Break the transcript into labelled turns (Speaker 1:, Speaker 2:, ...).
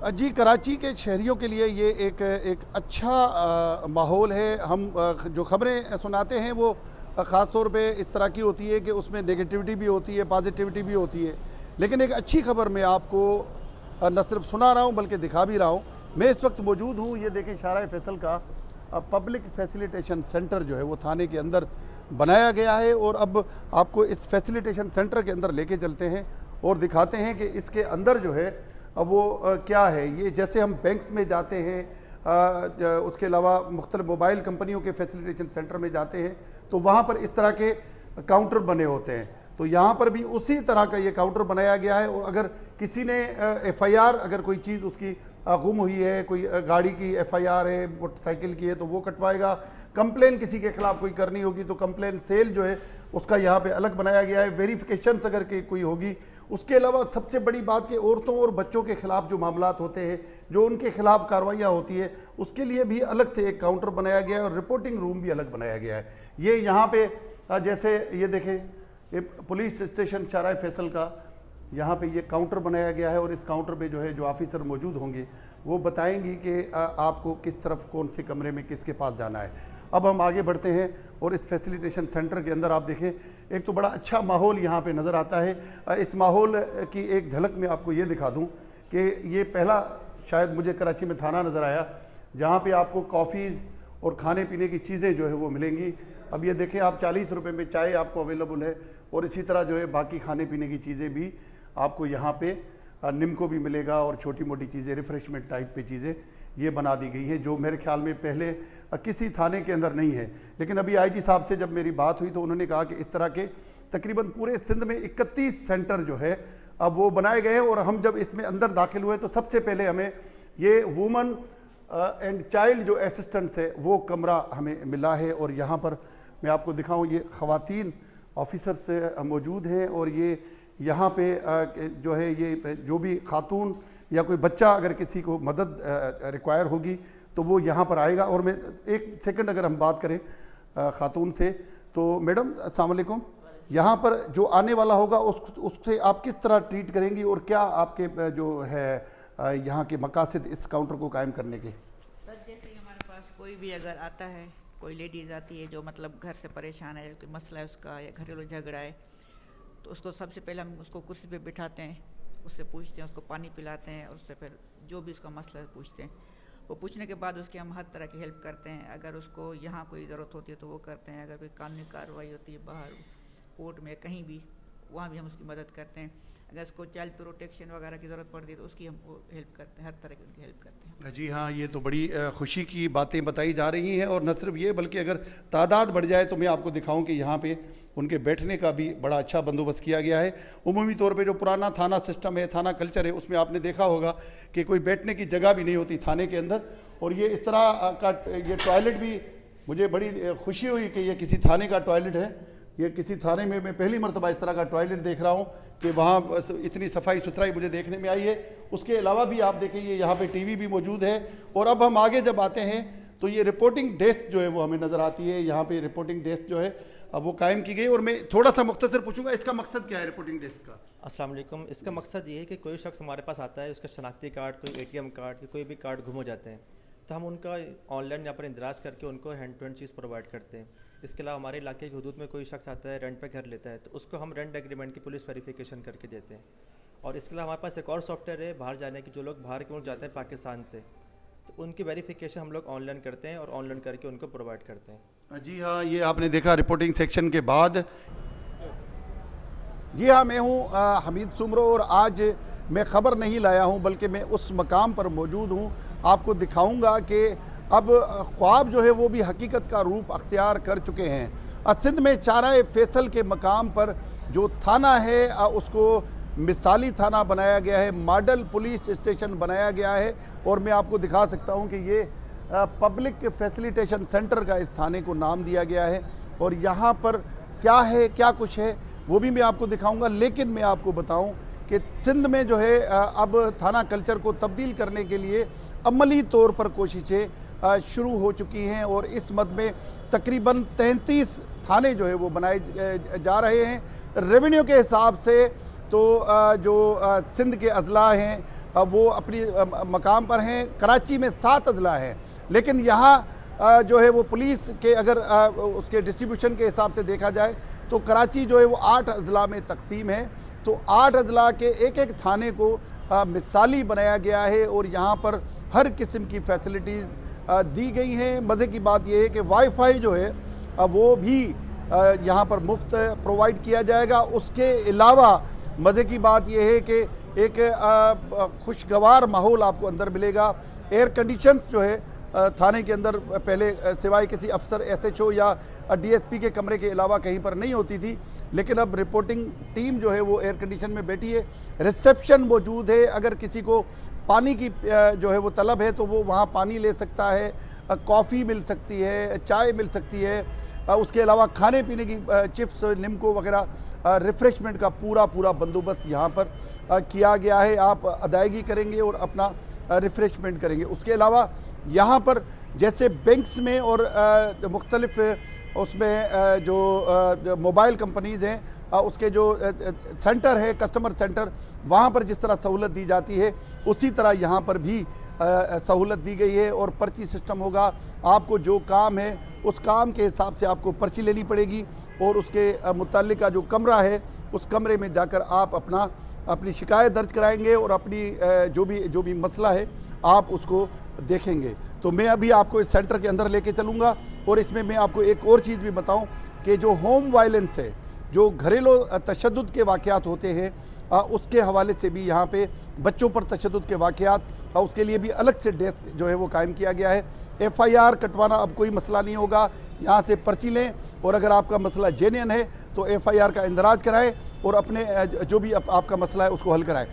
Speaker 1: जी, कराची के शहरियों के लिए ये एक अच्छा माहौल है। हम जो ख़बरें सुनाते हैं वो ख़ास तौर पे इस तरह की होती है कि उसमें नेगेटिविटी भी होती है, पॉजिटिविटी भी होती है। लेकिन एक अच्छी खबर मैं आपको न सिर्फ सुना रहा हूँ बल्कि दिखा भी रहा हूँ। मैं इस वक्त मौजूद हूँ, ये देखें, शाहराह फैसल का पब्लिक फैसिलिटेशन सेंटर जो है वो थाने के अंदर बनाया गया है। और अब आपको इस फैसिलिटेशन सेंटर के अंदर लेके चलते हैं और दिखाते हैं कि इसके अंदर जो है अब वो क्या है। ये जैसे हम बैंक्स में जाते हैं, उसके अलावा मुख्तलिफ मोबाइल कंपनियों के फैसिलिटेशन सेंटर में जाते हैं तो वहाँ पर इस तरह के काउंटर बने होते हैं। तो यहाँ पर भी उसी तरह का ये काउंटर बनाया गया है। और अगर किसी ने FIR, अगर कोई चीज़ उसकी गुम हुई है, कोई गाड़ी की FIR है, मोटरसाइकिल की है, तो वो कटवाएगा। कंप्लेन किसी के खिलाफ कोई करनी होगी तो कंप्लेन सेल जो है उसका यहाँ पे अलग बनाया गया है। वेरिफिकेशंस अगर कोई होगी। उसके अलावा सबसे बड़ी बात कि औरतों और बच्चों के खिलाफ जो मामलात होते हैं, जो उनके खिलाफ कार्रवाइयाँ होती है, उसके लिए भी अलग से एक काउंटर बनाया गया है और रिपोर्टिंग रूम भी अलग बनाया गया है। ये यहाँ पे जैसे ये देखें, ये पुलिस स्टेशन शाहराह फैसल का यहाँ पे ये काउंटर बनाया गया है। और इस काउंटर पे जो है जो ऑफिसर मौजूद होंगे वो बताएंगी कि आपको किस तरफ कौन से कमरे में किसके पास जाना है। अब हम आगे बढ़ते हैं और इस फैसिलिटेशन सेंटर के अंदर आप देखें, एक तो बड़ा अच्छा माहौल यहाँ पे नज़र आता है। इस माहौल की एक झलक में आपको ये दिखा दूँ कि ये पहला शायद मुझे कराची में थाना नज़र आया जहाँ पे आपको कॉफ़ी और खाने पीने की चीज़ें जो है वो मिलेंगी। अब ये देखें, आप 40 रुपये में चाय आपको अवेलेबल है और इसी तरह जो है बाकी खाने पीने की चीज़ें भी आपको यहाँ पे निम्को भी मिलेगा और छोटी मोटी चीज़ें, रिफ़्रेशमेंट टाइप पे चीज़ें ये बना दी गई हैं, जो मेरे ख्याल में पहले किसी थाने के अंदर नहीं है। लेकिन अभी IG साहब से जब मेरी बात हुई तो उन्होंने कहा कि इस तरह के तकरीबन पूरे सिंध में 31 सेंटर जो है अब वो बनाए गए हैं। और हम जब इसमें अंदर दाखिल हुए तो सबसे पहले हमें ये वुमन एंड चाइल्ड जो असिस्टेंट्स है वो कमरा हमें मिला है। और यहाँ पर मैं आपको दिखाऊँ, ये ख़वातीन ऑफिसर्स मौजूद हैं। और ये यहाँ पे जो है ये जो भी खातून या कोई बच्चा अगर किसी को मदद रिक्वायर होगी तो वो यहाँ पर आएगा। और मैं एक सेकंड अगर हम बात करें खातून से, तो मैडम अस्सलाम वालेकुम, यहाँ पर जो आने वाला होगा उससे आप किस तरह ट्रीट करेंगी और क्या आपके जो है यहाँ के मकासद इस काउंटर को कायम करने के?
Speaker 2: सर, जैसे हमारे पास कोई भी अगर आता है, कोई लेडीज़ आती है जो मतलब घर से परेशान है, कोई मसला है उसका या घरेलू झगड़ा है, तो उसको सबसे पहले हम उसको कुर्सी पे बिठाते हैं, उससे पूछते हैं, उसको पानी पिलाते हैं और उससे फिर जो भी उसका मसला है पूछते हैं। वो पूछने के बाद उसकी हम हर तरह की हेल्प करते हैं। अगर उसको यहाँ कोई ज़रूरत होती है तो वो करते हैं। अगर कोई कानूनी कार्रवाई होती है बाहर कोर्ट में कहीं भी, वहाँ भी हम उसकी मदद करते हैं। अगर उसको चाइल्ड प्रोटेक्शन वगैरह की ज़रूरत पड़ती है तो उसकी हम हेल्प करते हैं, हर तरह की उनकी हेल्प करते हैं।
Speaker 1: जी हाँ, ये तो बड़ी खुशी की बातें बताई जा रही हैं। और न सिर्फ ये बल्कि अगर तादाद बढ़ जाए तो मैं आपको दिखाऊं कि यहाँ पे उनके बैठने का भी बड़ा अच्छा बंदोबस्त किया गया है। उमूमी तौर पे जो पुराना थाना सिस्टम है, थाना कल्चर है, उसमें आपने देखा होगा कि कोई बैठने की जगह भी नहीं होती थाने के अंदर। और ये इस तरह का ये टॉयलेट भी मुझे बड़ी खुशी हुई कि ये किसी थाने का टॉयलेट है। ये किसी थाने में मैं पहली मरतबा इस तरह का टॉयलेट देख रहा हूँ कि वहाँ इतनी सफाई सुथराई मुझे देखने में आई है। उसके अलावा भी आप देखें, ये यहाँ पे TV भी मौजूद है। और अब हम आगे जब आते हैं तो ये रिपोर्टिंग डेस्क जो है वो हमें नज़र आती है। यहाँ पे रिपोर्टिंग डेस्क जो है अब वो कायम की गई। और मैं थोड़ा सा मुख्तसर पूछूंगा, इसका मकसद क्या है रिपोर्टिंग डेस्क का?
Speaker 3: अस्सलाम वालेकुम। इसका मकसद ये है कि कोई शख्स हमारे पास आता है, उसका शनाख्ती कार्ड, कोई ATM कार्ड या कोई भी कार्ड गुम हो जाते हैं तो हम उनका ऑनलाइन यहाँ पर इंदराज करके उनको हैंड टू हैंड चीज़ प्रोवाइड करते हैं। इसके अलावा हमारे इलाके की हदूद में कोई शख्स आता है, रेंट पे घर लेता है, तो उसको हम रेंट एग्रीमेंट की पुलिस वेरिफिकेशन करके देते हैं। और इसके अलावा हमारे पास एक और सॉफ्टवेयर है बाहर जाने की, जो लोग बाहर के मुल्क जाते हैं पाकिस्तान से, तो उनकी वेरिफिकेशन हम लोग ऑनलाइन करते हैं और ऑनलाइन करके उनको प्रोवाइड करते हैं।
Speaker 1: जी हाँ, ये आपने देखा रिपोर्टिंग सेक्शन के बाद। जी हाँ, मैं हूँ हमीद सुमरो और आज मैं ख़बर नहीं लाया हूँ बल्कि मैं उस मकाम पर मौजूद हूँ। आपको दिखाऊंगा कि अब ख्वाब जो है वो भी हकीकत का रूप अख्तियार कर चुके हैं। सिंध में शाहराह फैसल के मकाम पर जो थाना है उसको मिसाली थाना बनाया गया है, मॉडल पुलिस स्टेशन बनाया गया है। और मैं आपको दिखा सकता हूँ कि ये पब्लिक फैसिलिटेशन सेंटर का इस थाने को नाम दिया गया है। और यहाँ पर क्या है, क्या कुछ है, वो भी मैं आपको दिखाऊंगा। लेकिन मैं आपको बताऊं कि सिंध में जो है अब थाना कल्चर को तब्दील करने के लिए अमली तौर पर कोशिशें शुरू हो चुकी हैं। और इस मद में तकरीबन 33 थाने जो है वो बनाए जा रहे हैं। रेवेन्यू के हिसाब से तो जो सिंध के अजला हैं وہ اپنی مقام پر ہیں. کراچی میں 7 اضلاع ہیں, لیکن یہاں جو ہے وہ پولیس کے اگر اس کے ڈسٹریبیوشن کے حساب سے دیکھا جائے تو کراچی جو ہے وہ 8 اضلاع میں تقسیم ہے. تو 8 اضلاع کے ایک ایک تھانے کو مثالی بنایا گیا ہے اور یہاں پر ہر قسم کی فیسلٹیز دی گئی ہیں. مزے کی بات یہ ہے کہ وائی فائی جو ہے وہ بھی یہاں پر مفت پرووائڈ کیا جائے گا. اس کے علاوہ مزے کی بات یہ ہے کہ ایک خوشگوار ماحول آپ کو اندر ملے گا. ایئر کنڈیشنز جو ہے تھانے کے اندر پہلے سوائے کسی افسر ایس ایچ او یا ڈی ایس پی کے کمرے کے علاوہ کہیں پر نہیں ہوتی تھی, لیکن اب رپورٹنگ ٹیم جو ہے وہ ایئر کنڈیشن میں بیٹھی ہے. ریسیپشن موجود ہے, اگر کسی کو پانی کی جو ہے وہ طلب ہے تو وہ وہاں پانی لے سکتا ہے, کافی مل سکتی ہے, چائے مل سکتی ہے. اس کے علاوہ کھانے پینے کی چپس, نمکو وغیرہ ریفریشمنٹ کا پورا بندوبست یہاں پر کیا گیا ہے. آپ ادائیگی کریں گے اور اپنا ریفریشمنٹ کریں گے. اس کے علاوہ یہاں پر جیسے بینکس میں اور مختلف اس میں جو موبائل کمپنیز ہیں اس کے جو سینٹر ہے کسٹمر سینٹر, وہاں پر جس طرح سہولت دی جاتی ہے اسی طرح یہاں پر بھی سہولت دی گئی ہے. اور پرچی سسٹم ہوگا, آپ کو جو کام ہے اس کام کے حساب سے آپ کو پرچی لینی پڑے گی اور اس کے متعلقہ جو کمرہ ہے اس کمرے میں جا کر آپ اپنی شکایت درج کرائیں گے اور اپنی جو بھی مسئلہ ہے آپ اس کو دیکھیں گے. تو میں ابھی آپ کو اس سینٹر کے اندر لے کے چلوں گا اور اس میں آپ کو ایک اور چیز بھی بتاؤں کہ جو ہوم وائلنس ہے, جو گھریلو تشدد کے واقعات ہوتے ہیں, اس کے حوالے سے بھی یہاں پہ بچوں پر تشدد کے واقعات, اس کے لیے بھی الگ سے ڈیسک جو ہے وہ قائم کیا گیا ہے. ایف آئی آر کٹوانا اب کوئی مسئلہ نہیں ہوگا, یہاں سے پرچی لیں اور اگر آپ کا مسئلہ جینین ہے تو ایف آئی آر کا اندراج کرائیں اور اپنے جو بھی آپ کا مسئلہ ہے اس کو حل کرائیں.